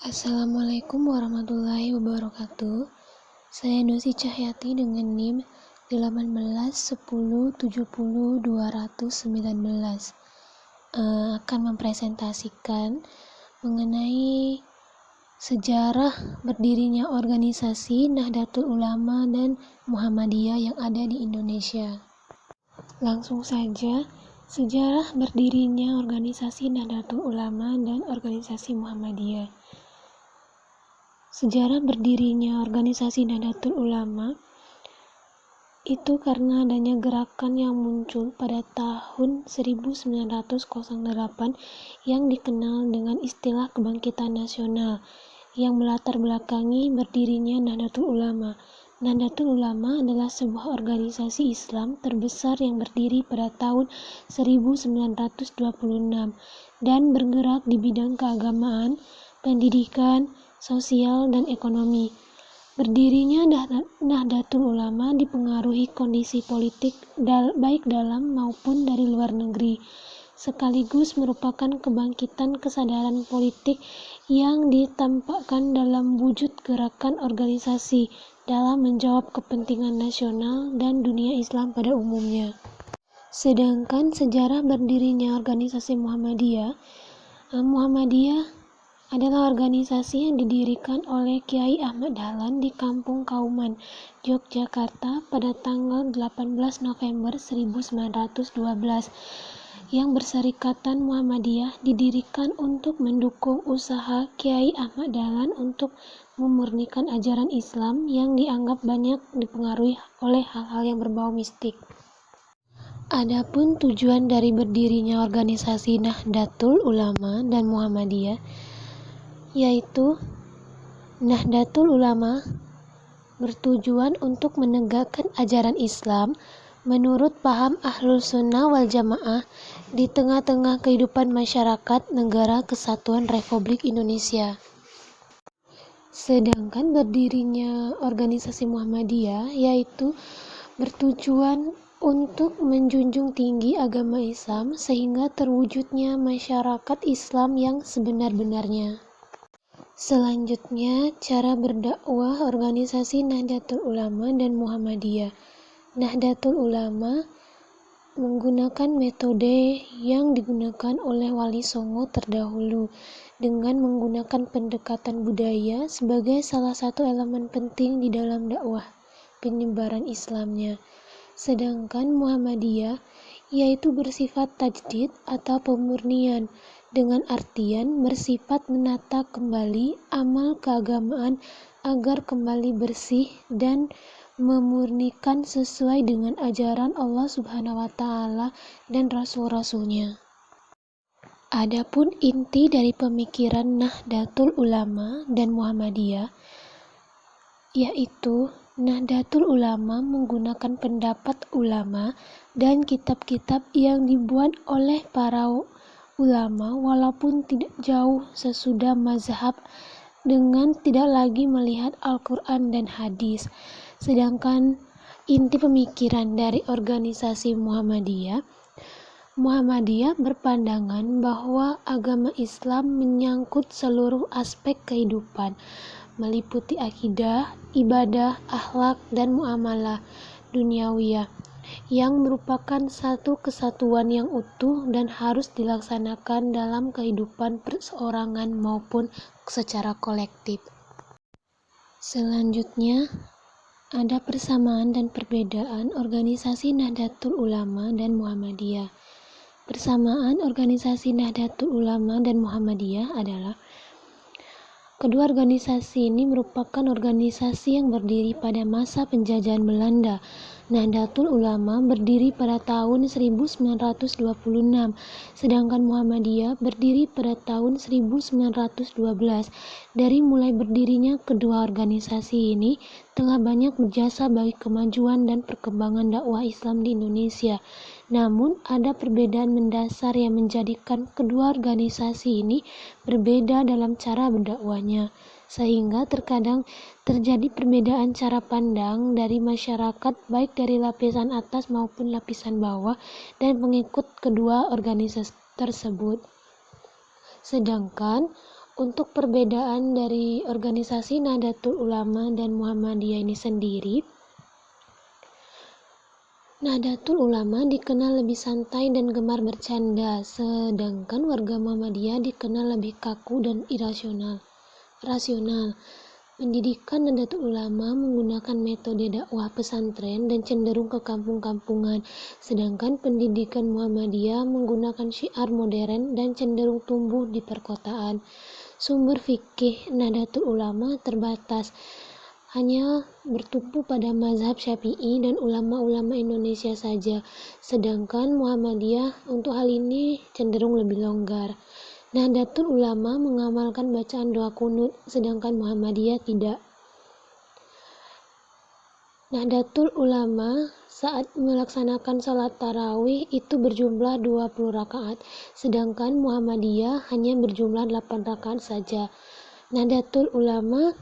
Assalamualaikum warahmatullahi wabarakatuh. Saya Nusi Cahyati dengan NIM 1810700219 akan mempresentasikan mengenai sejarah berdirinya organisasi Nahdlatul Ulama dan Muhammadiyah yang ada di Indonesia. Langsung saja, sejarah berdirinya organisasi Nahdlatul Ulama dan organisasi Muhammadiyah. Sejarah berdirinya organisasi Nahdlatul Ulama itu karena adanya gerakan yang muncul pada tahun 1908 yang dikenal dengan istilah kebangkitan nasional yang melatar belakangi berdirinya Nahdlatul Ulama. Nahdlatul Ulama adalah sebuah organisasi Islam terbesar yang berdiri pada tahun 1926 dan bergerak di bidang keagamaan, pendidikan, sosial, dan ekonomi. Berdirinya Nahdlatul Ulama dipengaruhi kondisi politik baik dalam maupun dari luar negeri, sekaligus merupakan kebangkitan kesadaran politik yang ditampakkan dalam wujud gerakan organisasi dalam menjawab kepentingan nasional dan dunia Islam pada umumnya. Sedangkan sejarah berdirinya organisasi Muhammadiyah adalah organisasi yang didirikan oleh Kiai Ahmad Dahlan di Kampung Kauman, Yogyakarta pada tanggal 18 November 1912 yang berserikatan Muhammadiyah didirikan untuk mendukung usaha Kiai Ahmad Dahlan untuk memurnikan ajaran Islam yang dianggap banyak dipengaruhi oleh hal-hal yang berbau mistik. Adapun tujuan dari berdirinya organisasi Nahdlatul Ulama dan Muhammadiyah yaitu Nahdlatul Ulama bertujuan untuk menegakkan ajaran Islam menurut paham Ahlus Sunnah wal Jamaah di tengah-tengah kehidupan masyarakat Negara Kesatuan Republik Indonesia. Sedangkan berdirinya organisasi Muhammadiyah yaitu bertujuan untuk menjunjung tinggi agama Islam sehingga terwujudnya masyarakat Islam yang sebenar-benarnya. Selanjutnya, cara berdakwah organisasi Nahdlatul Ulama dan Muhammadiyah. Nahdlatul Ulama menggunakan metode yang digunakan oleh Wali Songo terdahulu dengan menggunakan pendekatan budaya sebagai salah satu elemen penting di dalam dakwah penyebaran Islamnya. Sedangkan Muhammadiyah yaitu bersifat tajdid atau pemurnian dengan artian bersifat menata kembali amal keagamaan agar kembali bersih dan memurnikan sesuai dengan ajaran Allah Subhanahu wa Ta'ala dan Rasul-Rasulnya. Adapun inti dari pemikiran Nahdlatul Ulama dan Muhammadiyah yaitu Nahdlatul Ulama menggunakan pendapat ulama dan kitab-kitab yang dibuat oleh para ulama walaupun tidak jauh sesudah mazhab dengan tidak lagi melihat Al-Quran dan hadis. Sedangkan inti pemikiran dari organisasi Muhammadiyah berpandangan bahwa agama Islam menyangkut seluruh aspek kehidupan, meliputi akidah, ibadah, akhlak, dan muamalah duniawiyah yang merupakan satu kesatuan yang utuh dan harus dilaksanakan dalam kehidupan perseorangan maupun secara kolektif. Selanjutnya, ada persamaan dan perbedaan organisasi Nahdlatul Ulama dan Muhammadiyah. Persamaan organisasi Nahdlatul Ulama dan Muhammadiyah adalah kedua organisasi ini merupakan organisasi yang berdiri pada masa penjajahan Belanda. Nahdlatul Ulama berdiri pada tahun 1926, sedangkan Muhammadiyah berdiri pada tahun 1912. Dari mulai berdirinya kedua organisasi ini telah banyak berjasa bagi kemajuan dan perkembangan dakwah Islam di Indonesia. Namun, ada perbedaan mendasar yang menjadikan kedua organisasi ini berbeda dalam cara berdakwahnya, sehingga terkadang terjadi perbedaan cara pandang dari masyarakat baik dari lapisan atas maupun lapisan bawah dan pengikut kedua organisasi tersebut. Sedangkan Untuk perbedaan dari organisasi Nahdlatul Ulama dan Muhammadiyah ini sendiri, Nahdlatul Ulama dikenal lebih santai dan gemar bercanda, sedangkan warga Muhammadiyah dikenal lebih kaku dan rasional. Pendidikan Nahdlatul Ulama menggunakan metode dakwah pesantren dan cenderung ke kampung-kampungan, sedangkan pendidikan Muhammadiyah menggunakan syiar modern dan cenderung tumbuh di perkotaan. Sumber fikih Nahdlatul Ulama terbatas, hanya bertumpu pada mazhab Syafi'i dan ulama-ulama Indonesia saja, sedangkan Muhammadiyah untuk hal ini cenderung lebih longgar. Nahdlatul Ulama mengamalkan bacaan doa kunut, sedangkan Muhammadiyah tidak. Nahdlatul Ulama saat melaksanakan salat tarawih itu berjumlah 20 rakaat, sedangkan Muhammadiyah hanya berjumlah 8 rakaat saja. Nahdlatul Ulama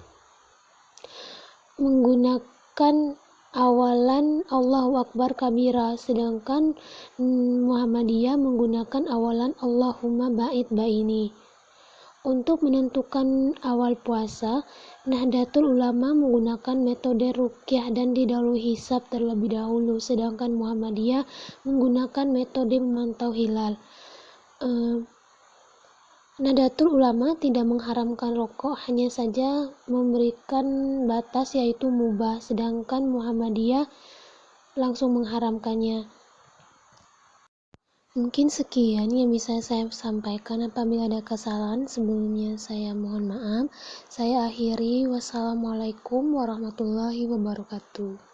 menggunakan awalan Allahu Akbar kabira, sedangkan Muhammadiyah menggunakan awalan Allahumma ba'id baini. Untuk menentukan awal puasa, Nahdlatul Ulama menggunakan metode ruqyah dan didahului hisab terlebih dahulu, sedangkan Muhammadiyah menggunakan metode memantau hilal. Nahdlatul Ulama tidak mengharamkan rokok, hanya saja memberikan batas yaitu mubah, sedangkan Muhammadiyah langsung mengharamkannya. Mungkin sekian yang bisa saya sampaikan. Apabila ada kesalahan sebelumnya saya mohon maaf. Saya akhiri. Wassalamualaikum warahmatullahi wabarakatuh.